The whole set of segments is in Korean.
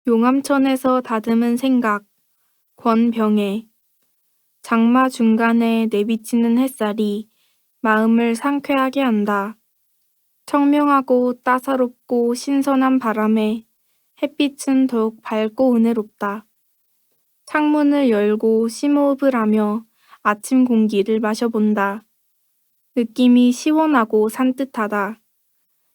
용암천에서 다듬은 생각, 권병애. 장마 중간에 내비치는 햇살이 마음을 상쾌하게 한다. 청명하고 따사롭고 신선한 바람에 햇빛은 더욱 밝고 은혜롭다. 창문을 열고 심호흡을 하며 아침 공기를 마셔본다. 느낌이 시원하고 산뜻하다.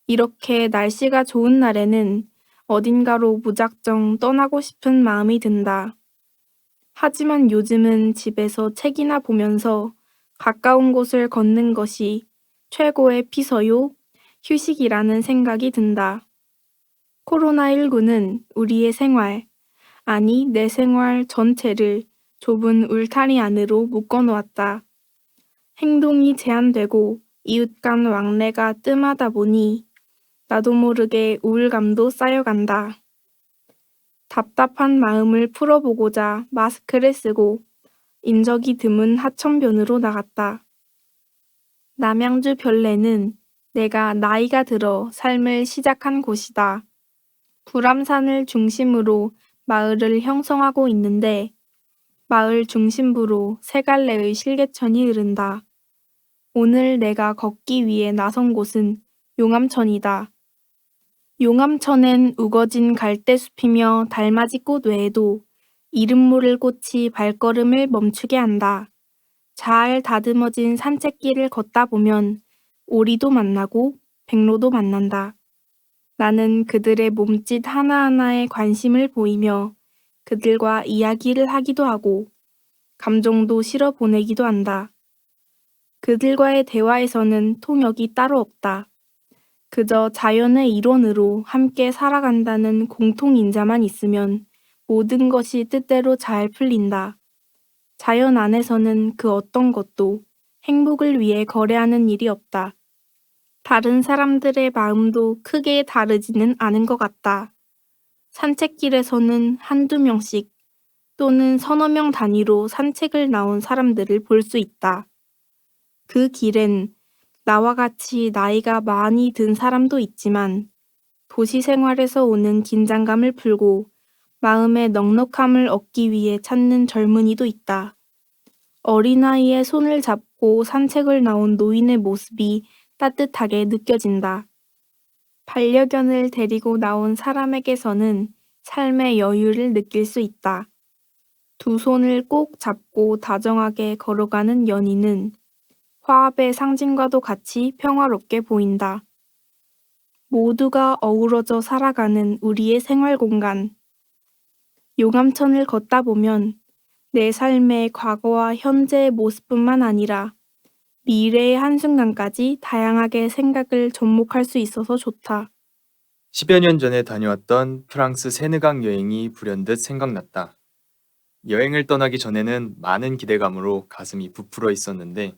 이렇게 날씨가 좋은 날에는 어딘가로 무작정 떠나고 싶은 마음이 든다. 하지만 요즘은 집에서 책이나 보면서 가까운 곳을 걷는 것이 최고의 피서요, 휴식이라는 생각이 든다. 코로나19는 우리의 생활, 아니 내 생활 전체를 좁은 울타리 안으로 묶어놓았다. 행동이 제한되고 이웃 간 왕래가 뜸하다 보니 나도 모르게 우울감도 쌓여간다. 답답한 마음을 풀어보고자 마스크를 쓰고 인적이 드문 하천변으로 나갔다. 남양주 별내는 내가 나이가 들어 삶을 시작한 곳이다. 불암산을 중심으로 마을을 형성하고 있는데 마을 중심부로 세 갈래의 실개천이 흐른다. 오늘 내가 걷기 위해 나선 곳은 용암천이다. 용암천엔 우거진 갈대숲이며 달맞이꽃 외에도 이름 모를 꽃이 발걸음을 멈추게 한다. 잘 다듬어진 산책길을 걷다 보면 오리도 만나고 백로도 만난다. 나는 그들의 몸짓 하나하나에 관심을 보이며 그들과 이야기를 하기도 하고 감정도 실어 보내기도 한다. 그들과의 대화에서는 통역이 따로 없다. 그저 자연의 일원으로 함께 살아간다는 공통인자만 있으면 모든 것이 뜻대로 잘 풀린다. 자연 안에서는 그 어떤 것도 행복을 위해 거래하는 일이 없다. 다른 사람들의 마음도 크게 다르지는 않은 것 같다. 산책길에서는 한두 명씩 또는 서너 명 단위로 산책을 나온 사람들을 볼 수 있다. 그 길엔 나와 같이 나이가 많이 든 사람도 있지만 도시 생활에서 오는 긴장감을 풀고 마음의 넉넉함을 얻기 위해 찾는 젊은이도 있다. 어린아이의 손을 잡고 산책을 나온 노인의 모습이 따뜻하게 느껴진다. 반려견을 데리고 나온 사람에게서는 삶의 여유를 느낄 수 있다. 두 손을 꼭 잡고 다정하게 걸어가는 연인은 화합의 상징과도 같이 평화롭게 보인다. 모두가 어우러져 살아가는 우리의 생활 공간. 용암천을 걷다 보면 내 삶의 과거와 현재의 모습뿐만 아니라 미래의 한순간까지 다양하게 생각을 접목할 수 있어서 좋다. 10여 년 전에 다녀왔던 프랑스 세느강 여행이 불현듯 생각났다. 여행을 떠나기 전에는 많은 기대감으로 가슴이 부풀어 있었는데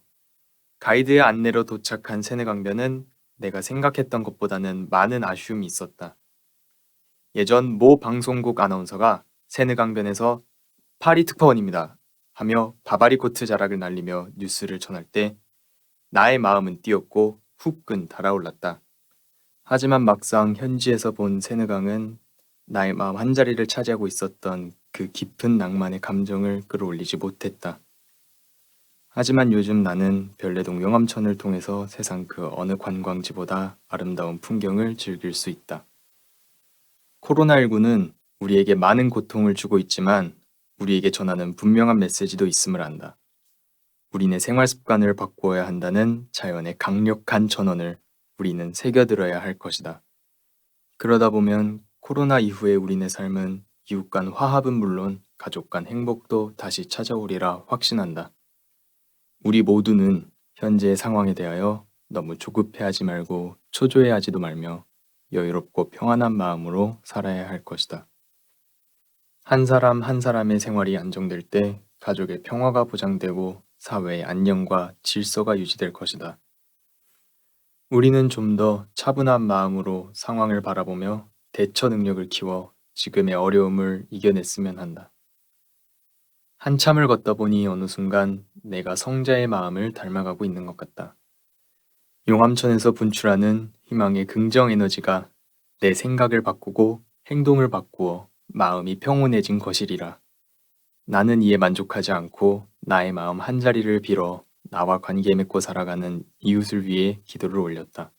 가이드의 안내로 도착한 세느강변은 내가 생각했던 것보다는 많은 아쉬움이 있었다. 예전 모 방송국 아나운서가 세느강변에서 파리 특파원입니다 하며 바바리 코트 자락을 날리며 뉴스를 전할 때 나의 마음은 뛰었고 후끈 달아올랐다. 하지만 막상 현지에서 본 세느강은 나의 마음 한자리를 차지하고 있었던 그 깊은 낭만의 감정을 끌어올리지 못했다. 하지만 요즘 나는 별내동 용암천을 통해서 세상 그 어느 관광지보다 아름다운 풍경을 즐길 수 있다. 코로나19는 우리에게 많은 고통을 주고 있지만 우리에게 전하는 분명한 메시지도 있음을 안다. 우리네 생활 습관을 바꾸어야 한다는 자연의 강력한 전언을 우리는 새겨들어야 할 것이다. 그러다 보면 코로나 이후에 우리네 삶은 이웃 간 화합은 물론 가족 간 행복도 다시 찾아오리라 확신한다. 우리 모두는 현재의 상황에 대하여 너무 조급해하지 말고 초조해하지도 말며 여유롭고 평안한 마음으로 살아야 할 것이다. 한 사람 한 사람의 생활이 안정될 때 가족의 평화가 보장되고 사회의 안녕과 질서가 유지될 것이다. 우리는 좀 더 차분한 마음으로 상황을 바라보며 대처 능력을 키워 지금의 어려움을 이겨냈으면 한다. 한참을 걷다 보니 어느 순간 내가 성자의 마음을 닮아가고 있는 것 같다. 용암천에서 분출하는 희망의 긍정 에너지가 내 생각을 바꾸고 행동을 바꾸어 마음이 평온해진 것이리라. 나는 이에 만족하지 않고 나의 마음 한자리를 빌어 나와 관계 맺고 살아가는 이웃을 위해 기도를 올렸다.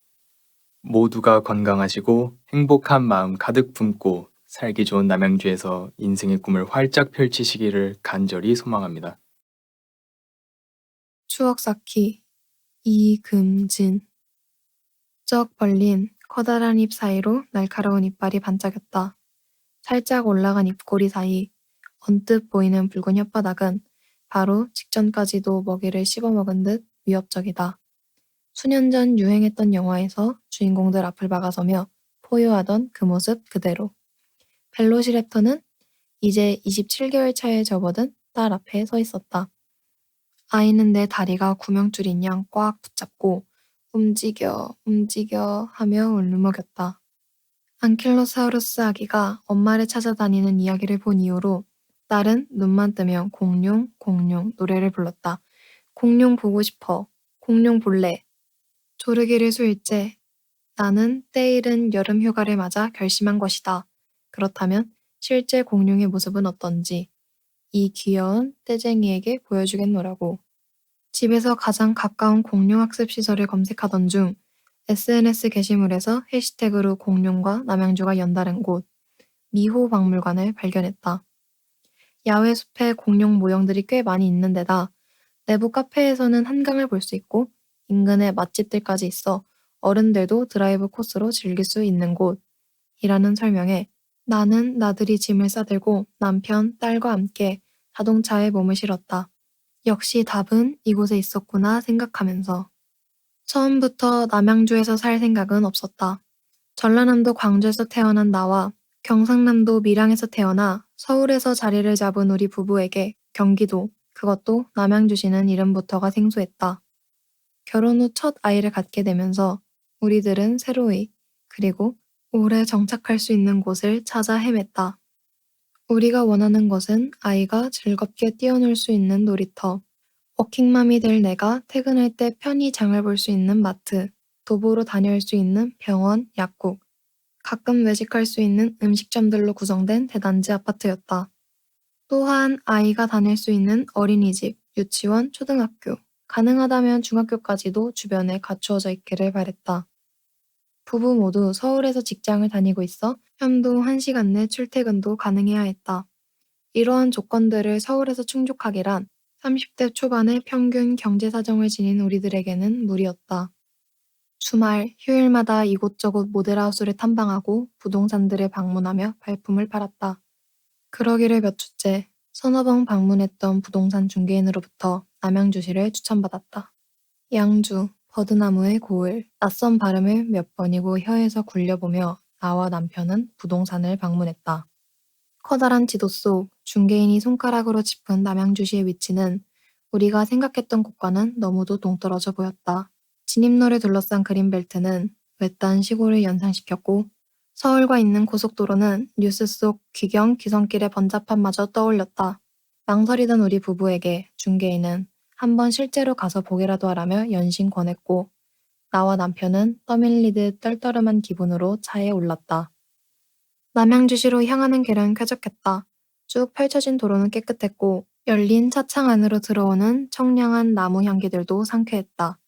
모두가 건강하시고 행복한 마음 가득 품고 살기 좋은 남양주에서 인생의 꿈을 활짝 펼치시기를 간절히 소망합니다. 추억 쌓기 이금진 쩍 벌린 커다란 입 사이로 날카로운 이빨이 반짝였다. 살짝 올라간 입꼬리 사이 언뜻 보이는 붉은 혓바닥은 바로 직전까지도 먹이를 씹어먹은 듯 위협적이다. 수년 전 유행했던 영화에서 주인공들 앞을 막아서며 포효하던 그 모습 그대로. 벨로시랩터는 이제 27개월 차에 접어든 딸 앞에 서 있었다. 아이는 내 다리가 구명줄인 양 꽉 붙잡고 움직여, 움직여 하며 울먹였다. 안킬로사우루스 아기가 엄마를 찾아다니는 이야기를 본 이후로 딸은 눈만 뜨면 공룡, 공룡 노래를 불렀다. 공룡 보고 싶어. 공룡 볼래. 조르기를 수일째 나는 때이른 여름 휴가를 맞아 결심한 것이다. 그렇다면 실제 공룡의 모습은 어떤지 이 귀여운 떼쟁이에게 보여주겠노라고. 집에서 가장 가까운 공룡학습 시설을 검색하던 중 SNS 게시물에서 해시태그로 공룡과 남양주가 연다른 곳 미호 박물관을 발견했다. 야외 숲에 공룡 모형들이 꽤 많이 있는 데다 내부 카페에서는 한강을 볼 수 있고 인근에 맛집들까지 있어 어른들도 드라이브 코스로 즐길 수 있는 곳이라는 설명에 나는 나들이 짐을 싸들고 남편, 딸과 함께 자동차에 몸을 실었다. 역시 답은 이곳에 있었구나 생각하면서. 처음부터 남양주에서 살 생각은 없었다. 전라남도 광주에서 태어난 나와 경상남도 밀양에서 태어나 서울에서 자리를 잡은 우리 부부에게 경기도, 그것도 남양주시는 이름부터가 생소했다. 결혼 후 첫 아이를 갖게 되면서 우리들은 새로이, 그리고 오래 정착할 수 있는 곳을 찾아 헤맸다. 우리가 원하는 것은 아이가 즐겁게 뛰어놀 수 있는 놀이터, 워킹맘이 될 내가 퇴근할 때 편히 장을 볼 수 있는 마트, 도보로 다녀올 수 있는 병원, 약국, 가끔 외식할 수 있는 음식점들로 구성된 대단지 아파트였다. 또한 아이가 다닐 수 있는 어린이집, 유치원, 초등학교, 가능하다면 중학교까지도 주변에 갖추어져 있기를 바랬다. 부부 모두 서울에서 직장을 다니고 있어 편도 1시간 내 출퇴근도 가능해야 했다. 이러한 조건들을 서울에서 충족하기란 30대 초반의 평균 경제 사정을 지닌 우리들에게는 무리였다. 주말, 휴일마다 이곳저곳 모델하우스를 탐방하고 부동산들을 방문하며 발품을 팔았다. 그러기를 몇 주째 서너 번 방문했던 부동산 중개인으로부터 남양주시를 추천받았다. 양주, 버드나무의 고을, 낯선 발음을 몇 번이고 혀에서 굴려보며 나와 남편은 부동산을 방문했다. 커다란 지도 속 중개인이 손가락으로 짚은 남양주시의 위치는 우리가 생각했던 곳과는 너무도 동떨어져 보였다. 진입로를 둘러싼 그린벨트는 외딴 시골을 연상시켰고 서울과 있는 고속도로는 뉴스 속 귀경 귀성길의 번잡함마저 떠올렸다. 망설이던 우리 부부에게 중개인은 한번 실제로 가서 보기라도 하라며 연신 권했고 나와 남편은 떠밀리듯 떨떠름한 기분으로 차에 올랐다. 남양주시로 향하는 길은 쾌적했다. 쭉 펼쳐진 도로는 깨끗했고 열린 차창 안으로 들어오는 청량한 나무 향기들도 상쾌했다.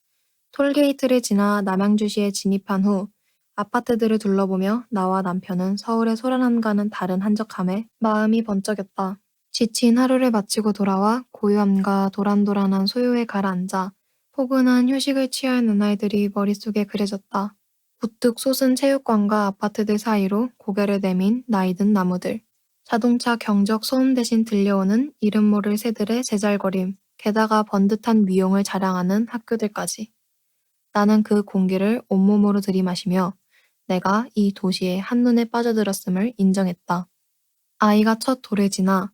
톨게이트를 지나 남양주시에 진입한 후 아파트들을 둘러보며 나와 남편은 서울의 소란함과는 다른 한적함에 마음이 번쩍였다. 지친 하루를 마치고 돌아와 고요함과 도란도란한 소요에 가라앉아 포근한 휴식을 취할 눈알들이 머릿속에 그려졌다. 우뚝 솟은 체육관과 아파트들 사이로 고개를 내민 나이든 나무들. 자동차 경적 소음 대신 들려오는 이름 모를 새들의 제잘거림. 게다가 번듯한 미용을 자랑하는 학교들까지. 나는 그 공기를 온몸으로 들이마시며 내가 이 도시에 한눈에 빠져들었음을 인정했다. 아이가 첫 돌을 지나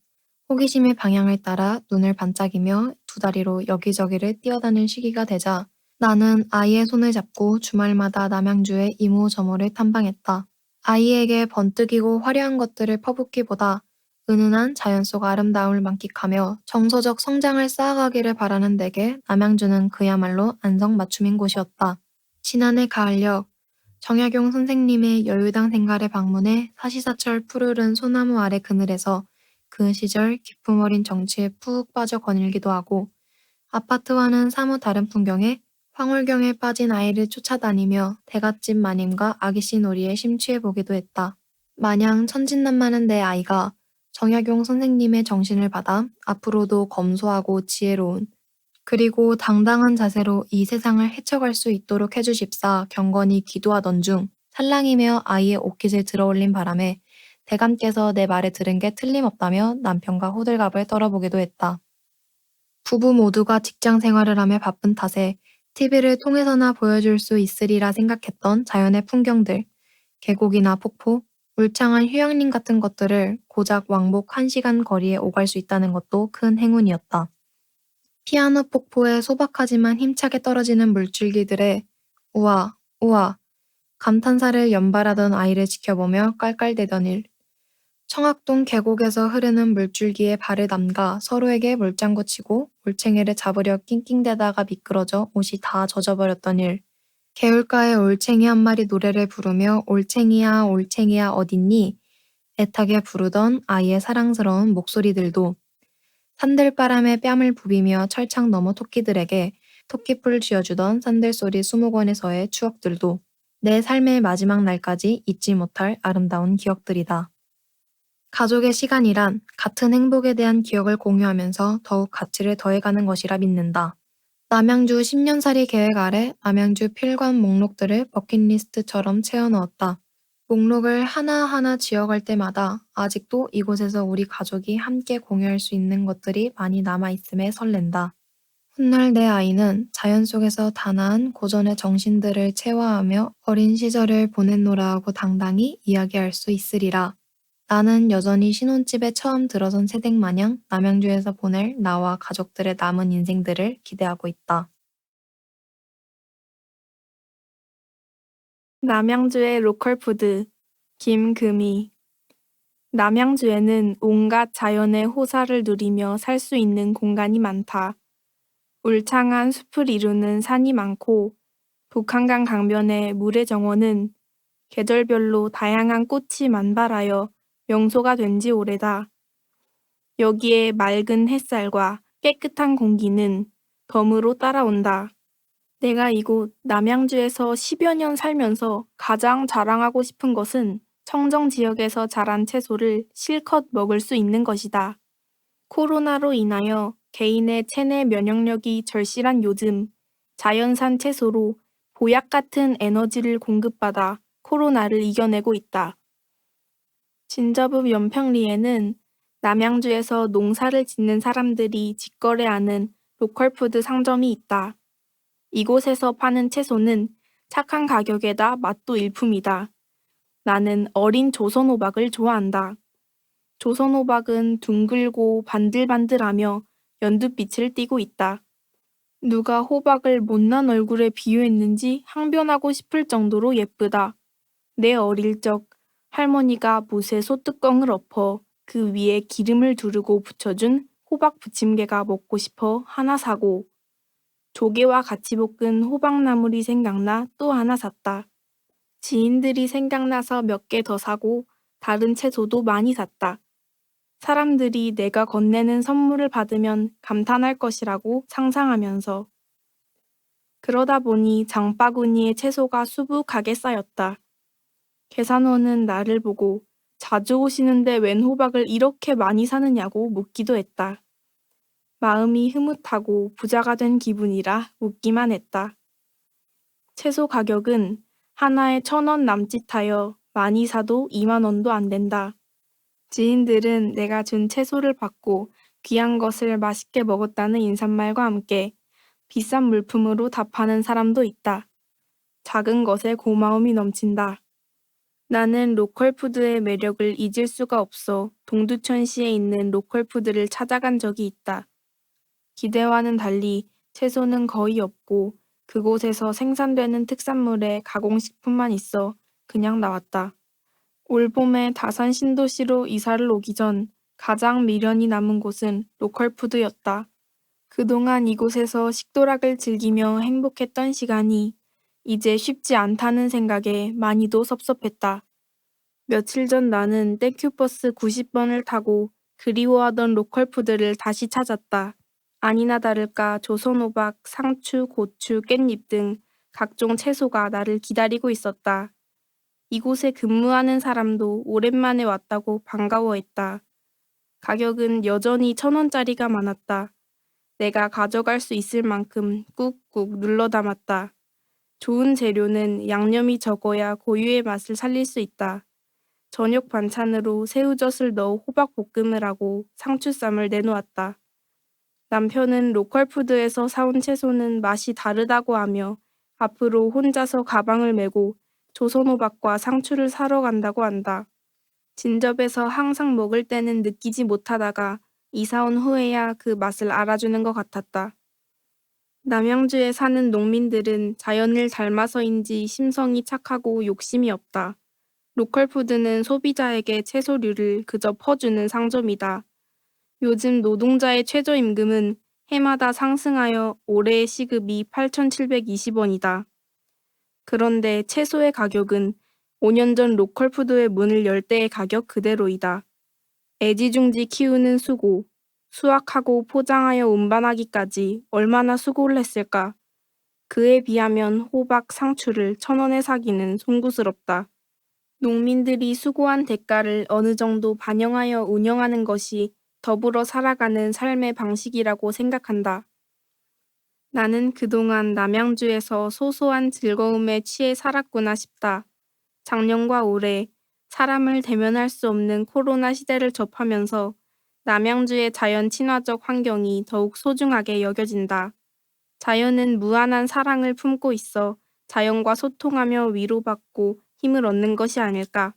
호기심의 방향을 따라 눈을 반짝이며 두 다리로 여기저기를 뛰어다닐 시기가 되자 나는 아이의 손을 잡고 주말마다 남양주의 이모저모를 탐방했다. 아이에게 번뜩이고 화려한 것들을 퍼붓기보다 은은한 자연 속 아름다움을 만끽하며 정서적 성장을 쌓아가기를 바라는 내게 남양주는 그야말로 안성맞춤인 곳이었다. 지난해 가을녘 정약용 선생님의 여유당 생가를 방문해 사시사철 푸르른 소나무 아래 그늘에서 그 시절 기품 어린 정치에 푹 빠져 거닐기도 하고 아파트와는 사뭇 다른 풍경에 황홀경에 빠진 아이를 쫓아다니며 대갓집 마님과 아기씨 놀이에 심취해보기도 했다. 마냥 천진난만한 내 아이가 정약용 선생님의 정신을 받아 앞으로도 검소하고 지혜로운 그리고 당당한 자세로 이 세상을 헤쳐갈 수 있도록 해주십사 경건히 기도하던 중 살랑이며 아이의 옷깃을 들어올린 바람에 대감께서 내 말을 들은 게 틀림없다며 남편과 호들갑을 떨어보기도 했다. 부부 모두가 직장 생활을 하며 바쁜 탓에 TV를 통해서나 보여줄 수 있으리라 생각했던 자연의 풍경들, 계곡이나 폭포, 울창한 휴양림 같은 것들을 고작 왕복 1시간 거리에 오갈 수 있다는 것도 큰 행운이었다. 피아노 폭포에 소박하지만 힘차게 떨어지는 물줄기들의 우와, 우와 감탄사를 연발하던 아이를 지켜보며 깔깔대던 일. 청학동 계곡에서 흐르는 물줄기에 발을 담가 서로에게 물장구 치고 올챙이를 잡으려 낑낑대다가 미끄러져 옷이 다 젖어버렸던 일. 개울가에 올챙이 한 마리 노래를 부르며 올챙이야 올챙이야 어딨니? 애타게 부르던 아이의 사랑스러운 목소리들도 산들바람에 뺨을 부비며 철창 너머 토끼들에게 토끼풀 쥐어주던 산들소리 수목원에서의 추억들도 내 삶의 마지막 날까지 잊지 못할 아름다운 기억들이다. 가족의 시간이란 같은 행복에 대한 기억을 공유하면서 더욱 가치를 더해가는 것이라 믿는다. 남양주 10년살이 계획 아래 남양주 필관 목록들을 버킷리스트처럼 채워넣었다. 목록을 하나하나 지어갈 때마다 아직도 이곳에서 우리 가족이 함께 공유할 수 있는 것들이 많이 남아있음에 설렌다. 훗날 내 아이는 자연 속에서 단아한 고전의 정신들을 체화하며 어린 시절을 보냈노라 하고 당당히 이야기할 수 있으리라. 나는 여전히 신혼집에 처음 들어선 새댁 마냥 남양주에서 보낼 나와 가족들의 남은 인생들을 기대하고 있다. 남양주의 로컬푸드 김금희. 남양주에는 온갖 자연의 호사를 누리며 살 수 있는 공간이 많다. 울창한 숲을 이루는 산이 많고 북한강 강변의 물의 정원은 계절별로 다양한 꽃이 만발하여 명소가 된 지 오래다. 여기에 맑은 햇살과 깨끗한 공기는 덤으로 따라온다. 내가 이곳 남양주에서 10여 년 살면서 가장 자랑하고 싶은 것은 청정 지역에서 자란 채소를 실컷 먹을 수 있는 것이다. 코로나로 인하여 개인의 체내 면역력이 절실한 요즘, 자연산 채소로 보약 같은 에너지를 공급받아 코로나를 이겨내고 있다. 진저읍 연평리에는 남양주에서 농사를 짓는 사람들이 직거래하는 로컬푸드 상점이 있다. 이곳에서 파는 채소는 착한 가격에다 맛도 일품이다. 나는 어린 조선호박을 좋아한다. 조선호박은 둥글고 반들반들하며 연두빛을 띠고 있다. 누가 호박을 못난 얼굴에 비유했는지 항변하고 싶을 정도로 예쁘다. 내 어릴 적 할머니가 못에 소뚜껑을 엎어 그 위에 기름을 두르고 부쳐준 호박 부침개가 먹고 싶어 하나 사고 조개와 같이 볶은 호박나물이 생각나 또 하나 샀다. 지인들이 생각나서 몇 개 더 사고 다른 채소도 많이 샀다. 사람들이 내가 건네는 선물을 받으면 감탄할 것이라고 상상하면서. 그러다 보니 장바구니에 채소가 수북하게 쌓였다. 계산원은 나를 보고 자주 오시는데 웬 호박을 이렇게 많이 사느냐고 묻기도 했다. 마음이 흐뭇하고 부자가 된 기분이라 웃기만 했다. 채소 가격은 하나에 1,000원 남짓하여 많이 사도 2만 원도 안 된다. 지인들은 내가 준 채소를 받고 귀한 것을 맛있게 먹었다는 인사말과 함께 비싼 물품으로 답하는 사람도 있다. 작은 것에 고마움이 넘친다. 나는 로컬푸드의 매력을 잊을 수가 없어 동두천시에 있는 로컬푸드를 찾아간 적이 있다. 기대와는 달리 채소는 거의 없고 그곳에서 생산되는 특산물에 가공식품만 있어 그냥 나왔다. 올봄에 다산 신도시로 이사를 오기 전 가장 미련이 남은 곳은 로컬푸드였다. 그동안 이곳에서 식도락을 즐기며 행복했던 시간이 이제 쉽지 않다는 생각에 많이도 섭섭했다. 며칠 전 나는 땡큐버스 90번을 타고 그리워하던 로컬푸드를 다시 찾았다. 아니나 다를까 조선호박, 상추, 고추, 깻잎 등 각종 채소가 나를 기다리고 있었다. 이곳에 근무하는 사람도 오랜만에 왔다고 반가워했다. 가격은 여전히 1,000원짜리가 많았다. 내가 가져갈 수 있을 만큼 꾹꾹 눌러 담았다. 좋은 재료는 양념이 적어야 고유의 맛을 살릴 수 있다. 저녁 반찬으로 새우젓을 넣어 호박볶음을 하고 상추쌈을 내놓았다. 남편은 로컬푸드에서 사온 채소는 맛이 다르다고 하며 앞으로 혼자서 가방을 메고 조선호박과 상추를 사러 간다고 한다. 진접에서 항상 먹을 때는 느끼지 못하다가 이사 온 후에야 그 맛을 알아주는 것 같았다. 남양주에 사는 농민들은 자연을 닮아서인지 심성이 착하고 욕심이 없다. 로컬푸드는 소비자에게 채소류를 그저 퍼주는 상점이다. 요즘 노동자의 최저임금은 해마다 상승하여 올해의 시급이 8,720원이다. 그런데 채소의 가격은 5년 전 로컬푸드의 문을 열 때의 가격 그대로이다. 애지중지 키우는 수고, 수확하고 포장하여 운반하기까지 얼마나 수고를 했을까? 그에 비하면 호박, 상추를 1,000원에 사기는 송구스럽다. 농민들이 수고한 대가를 어느 정도 반영하여 운영하는 것이 더불어 살아가는 삶의 방식이라고 생각한다. 나는 그동안 남양주에서 소소한 즐거움에 취해 살았구나 싶다. 작년과 올해 사람을 대면할 수 없는 코로나 시대를 접하면서 남양주의 자연 친화적 환경이 더욱 소중하게 여겨진다. 자연은 무한한 사랑을 품고 있어 자연과 소통하며 위로받고 힘을 얻는 것이 아닐까.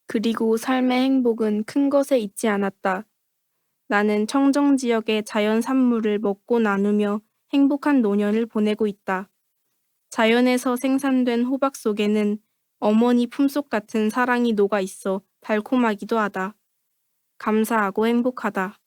그리고 삶의 행복은 큰 것에 있지 않았다. 나는 청정 지역의 자연 산물을 먹고 나누며 행복한 노년을 보내고 있다. 자연에서 생산된 호박 속에는 어머니 품속 같은 사랑이 녹아 있어 달콤하기도 하다. 감사하고 행복하다.